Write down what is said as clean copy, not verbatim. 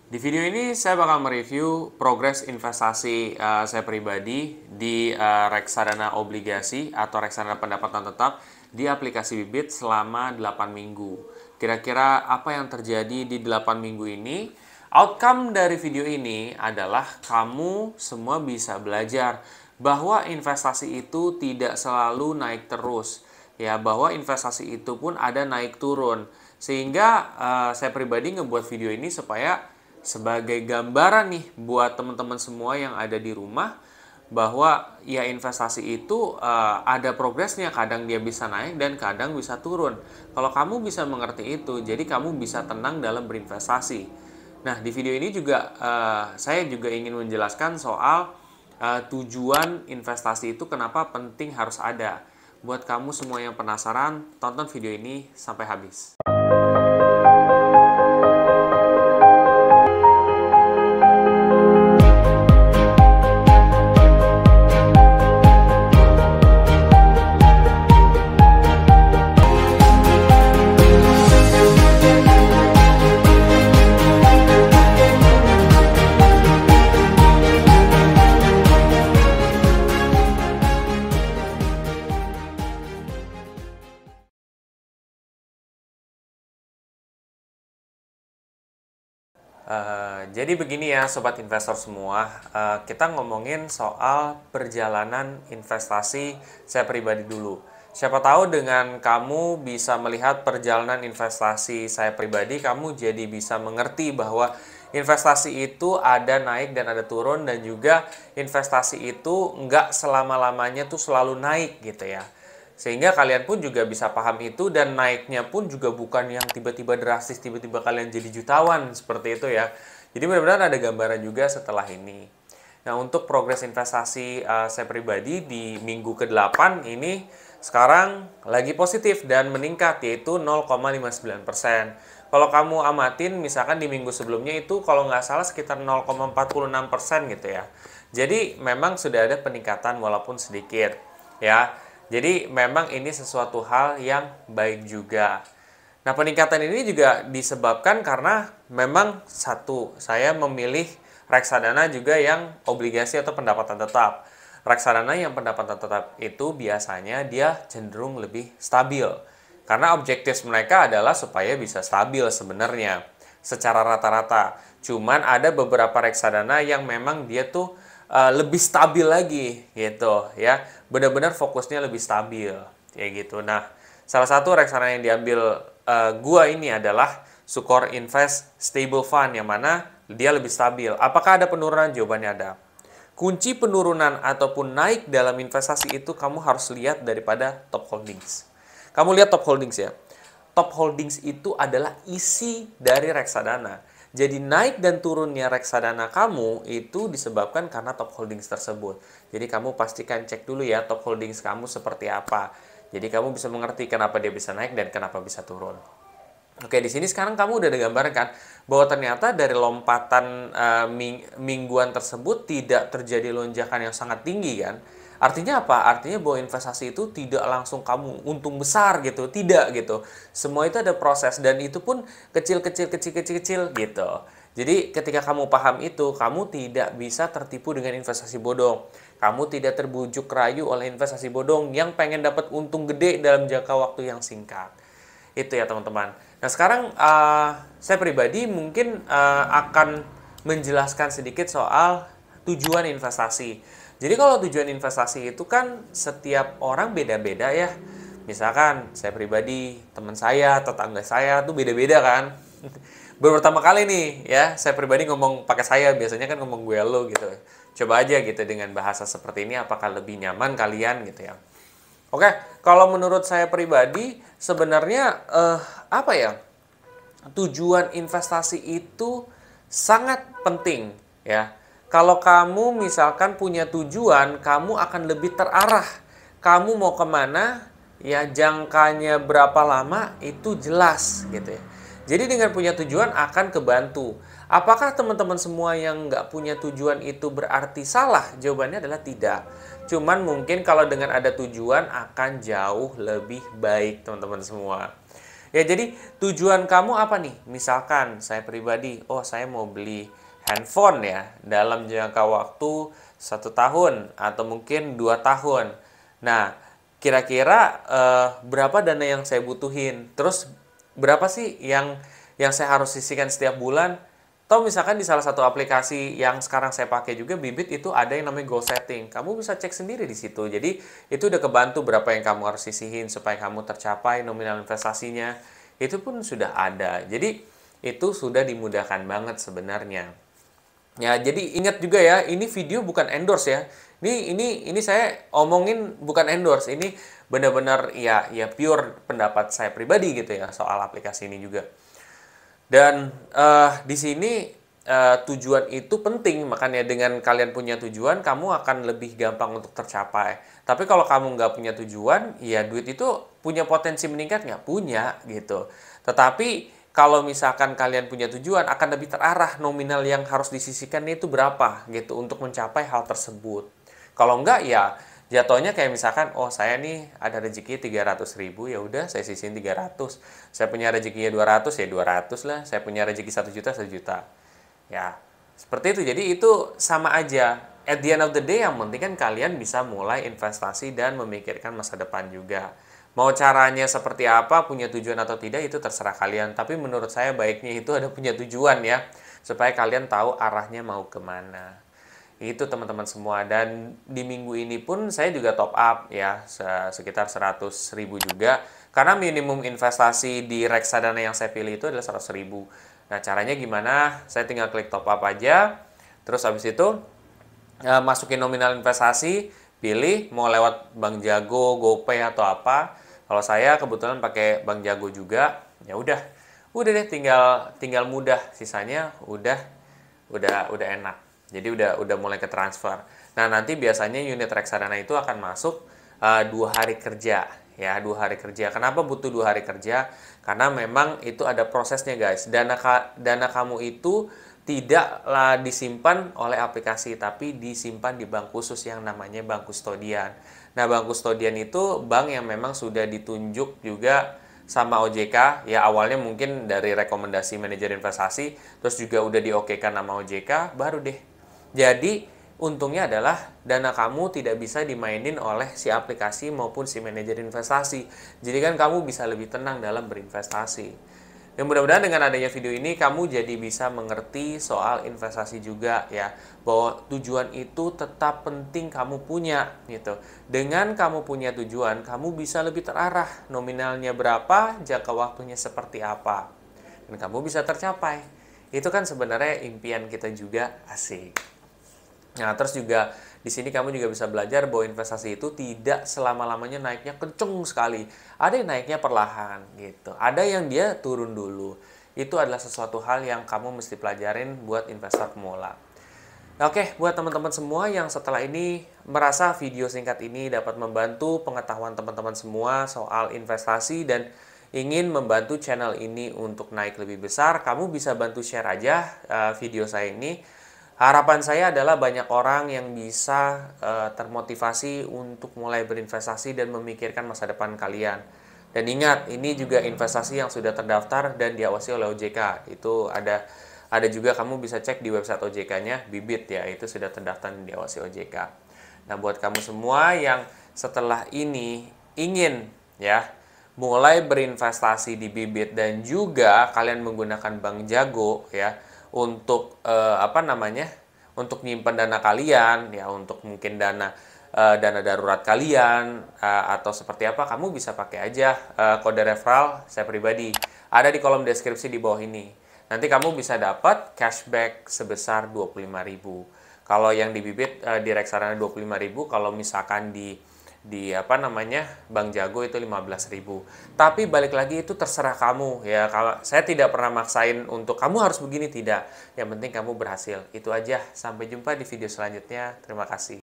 Di video ini saya bakal mereview progres investasi saya pribadi di reksadana obligasi atau reksadana pendapatan tetap di aplikasi Bibit selama 8 minggu. Kira-kira apa yang terjadi di 8 minggu ini? Outcome dari video ini adalah kamu semua bisa belajar bahwa investasi itu tidak selalu naik terus. Ya, bahwa investasi itu pun ada naik turun. Sehingga saya pribadi ngebuat video ini supaya sebagai gambaran nih buat teman-teman semua yang ada di rumah bahwa ya investasi itu ada progresnya, kadang dia bisa naik dan kadang bisa turun. Kalau kamu bisa mengerti itu, jadi kamu bisa tenang dalam berinvestasi. Nah, di video ini juga saya juga ingin menjelaskan soal tujuan investasi itu kenapa penting harus ada. Buat kamu semua yang penasaran, tonton video ini sampai habis. Jadi begini ya sobat investor semua, kita ngomongin soal perjalanan investasi saya pribadi dulu. Siapa tahu dengan kamu bisa melihat perjalanan investasi saya pribadi, kamu jadi bisa mengerti bahwa investasi itu ada naik dan ada turun, dan juga investasi itu nggak selama-lamanya tuh selalu naik gitu ya. Sehingga kalian pun juga bisa paham itu, dan naiknya pun juga bukan yang tiba-tiba drastis, tiba-tiba kalian jadi jutawan seperti itu ya. Jadi benar-benar ada gambaran juga setelah ini. Nah, untuk progres investasi saya pribadi di minggu ke-8 ini sekarang lagi positif dan meningkat, yaitu 0,59%. Kalau kamu amatin misalkan di minggu sebelumnya itu kalau nggak salah sekitar 0,46% gitu ya. Jadi memang sudah ada peningkatan walaupun sedikit ya. Jadi memang ini sesuatu hal yang baik juga. Nah, peningkatan ini juga disebabkan karena memang satu, saya memilih reksadana juga yang obligasi atau pendapatan tetap. Reksadana yang pendapatan tetap itu biasanya dia cenderung lebih stabil. Karena objektif mereka adalah supaya bisa stabil sebenarnya secara rata-rata. Cuman ada beberapa reksadana yang memang dia tuh lebih stabil lagi gitu ya, benar-benar fokusnya lebih stabil kayak gitu. Nah, salah satu reksadana yang diambil gua ini adalah Sukor Invest Stable Fund, yang mana dia lebih stabil. Apakah ada penurunan? Jawabannya ada. Kunci penurunan ataupun naik dalam investasi itu kamu harus lihat daripada top holdings. Kamu lihat top holdings ya. Top holdings itu adalah isi dari reksadana. Jadi naik dan turunnya reksadana kamu itu disebabkan karena top holdings tersebut. Jadi kamu pastikan cek dulu ya top holdings kamu seperti apa. Jadi kamu bisa mengerti kenapa dia bisa naik dan kenapa bisa turun. Oke, di sini sekarang kamu udah ada gambaran kan bahwa ternyata dari lompatan mingguan tersebut tidak terjadi lonjakan yang sangat tinggi kan. Artinya apa? Artinya bahwa investasi itu tidak langsung kamu untung besar gitu, tidak gitu. Semua itu ada proses, dan itu pun kecil-kecil gitu. Jadi ketika kamu paham itu, kamu tidak bisa tertipu dengan investasi bodong. Kamu tidak terbujuk rayu oleh investasi bodong yang pengen dapat untung gede dalam jangka waktu yang singkat. Itu ya teman-teman. Nah, sekarang saya pribadi mungkin akan menjelaskan sedikit soal tujuan investasi. Jadi kalau tujuan investasi itu kan setiap orang beda-beda ya. Misalkan saya pribadi, teman saya, tetangga saya tuh beda-beda kan. Baru pertama kali nih ya, saya pribadi ngomong pakai saya, biasanya kan ngomong gue lo gitu. Coba aja gitu dengan bahasa seperti ini, apakah lebih nyaman kalian gitu ya. Oke, kalau menurut saya pribadi sebenarnya apa ya? Tujuan investasi itu sangat penting ya. Kalau kamu misalkan punya tujuan, kamu akan lebih terarah. Kamu mau kemana, ya jangkanya berapa lama, itu jelas gitu ya. Jadi dengan punya tujuan akan kebantu. Apakah teman-teman semua yang nggak punya tujuan itu berarti salah? Jawabannya adalah tidak. Cuman mungkin kalau dengan ada tujuan akan jauh lebih baik teman-teman semua. Ya, jadi tujuan kamu apa nih? Misalkan saya pribadi, oh saya mau beli handphone ya dalam jangka waktu 1 tahun atau mungkin 2 tahun. Nah, kira-kira berapa dana yang saya butuhin? Terus berapa sih yang saya harus sisihkan setiap bulan? Atau misalkan di salah satu aplikasi yang sekarang saya pakai juga Bibit itu ada yang namanya goal setting. Kamu bisa cek sendiri di situ. Jadi itu udah kebantu berapa yang kamu harus sisihin supaya kamu tercapai nominal investasinya. Itu pun sudah ada. Jadi itu sudah dimudahkan banget sebenarnya. Ya, jadi ingat juga ya, ini video bukan endorse ya. Ini saya omongin bukan endorse. Ini benar-benar ya pure pendapat saya pribadi gitu ya soal aplikasi ini juga. Dan di sini tujuan itu penting, makanya dengan kalian punya tujuan, kamu akan lebih gampang untuk tercapai. Tapi kalau kamu nggak punya tujuan, ya duit itu punya potensi meningkat nggak? Punya gitu. Tetapi kalau misalkan kalian punya tujuan, akan lebih terarah nominal yang harus disisihkan itu berapa gitu untuk mencapai hal tersebut. Kalau enggak ya jatuhnya kayak misalkan, oh saya nih ada rezeki 300.000, ya udah saya sisihin 300. Saya punya rezekinya 200, ya 200 lah. Saya punya rezeki 1 juta, 1 juta. Ya, seperti itu. Jadi itu sama aja. At the end of the day yang penting kan kalian bisa mulai investasi dan memikirkan masa depan juga. Mau caranya seperti apa, punya tujuan atau tidak, itu terserah kalian. Tapi menurut saya baiknya itu ada punya tujuan ya. Supaya kalian tahu arahnya mau kemana. Itu teman-teman semua. Dan di minggu ini pun saya juga top up ya sekitar 100.000 juga, karena minimum investasi di reksadana yang saya pilih itu adalah 100.000. Nah, caranya gimana? Saya tinggal klik top up aja, terus habis itu masukin nominal investasi, pilih mau lewat Bank Jago, GoPay atau apa. Kalau saya kebetulan pakai Bank Jago juga, ya udah deh, tinggal mudah, sisanya udah enak. Jadi udah mulai ke transfer. Nah, nanti biasanya unit reksadana itu akan masuk 2 hari kerja ya, 2 hari kerja. Kenapa butuh 2 hari kerja? Karena memang itu ada prosesnya guys. Dana kamu itu tidaklah disimpan oleh aplikasi, tapi disimpan di bank khusus yang namanya bank kustodian. Nah, bank kustodian itu bank yang memang sudah ditunjuk juga sama OJK. Ya, awalnya mungkin dari rekomendasi manajer investasi, terus juga udah diokekan sama OJK, baru deh. Jadi untungnya adalah dana kamu tidak bisa dimainin oleh si aplikasi maupun si manajer investasi. Jadi kan kamu bisa lebih tenang dalam berinvestasi. Dan mudah-mudahan dengan adanya video ini kamu jadi bisa mengerti soal investasi juga ya, bahwa tujuan itu tetap penting kamu punya gitu. Dengan kamu punya tujuan, kamu bisa lebih terarah, nominalnya berapa, jangka waktunya seperti apa, dan kamu bisa tercapai. Itu kan sebenarnya impian kita juga, asik. Nah, terus juga di sini kamu juga bisa belajar bahwa investasi itu tidak selama-lamanya naiknya kenceng sekali. Ada yang naiknya perlahan gitu. Ada yang dia turun dulu. Itu adalah sesuatu hal yang kamu mesti pelajarin buat investor pemula. Nah, oke, buat teman-teman semua yang setelah ini merasa video singkat ini dapat membantu pengetahuan teman-teman semua soal investasi dan ingin membantu channel ini untuk naik lebih besar, kamu bisa bantu share aja video saya ini. Harapan saya adalah banyak orang yang bisa termotivasi untuk mulai berinvestasi dan memikirkan masa depan kalian. Dan ingat, ini juga investasi yang sudah terdaftar dan diawasi oleh OJK. Itu ada juga, kamu bisa cek di website OJK-nya, Bibit ya, itu sudah terdaftar dan diawasi OJK. Nah, buat kamu semua yang setelah ini ingin ya mulai berinvestasi di Bibit dan juga kalian menggunakan Bank Jago ya, untuk untuk nyimpan dana kalian ya, untuk mungkin dana darurat kalian atau seperti apa, kamu bisa pakai aja kode referral saya pribadi, ada di kolom deskripsi di bawah ini. Nanti kamu bisa dapat cashback sebesar 25.000. Kalau yang di Bibit di reksadana 25.000, kalau misalkan di Bank Jago itu 15.000. Tapi balik lagi itu terserah kamu ya. Kalau saya tidak pernah maksain untuk kamu harus begini, tidak. Yang penting kamu berhasil. Itu aja. Sampai jumpa di video selanjutnya. Terima kasih.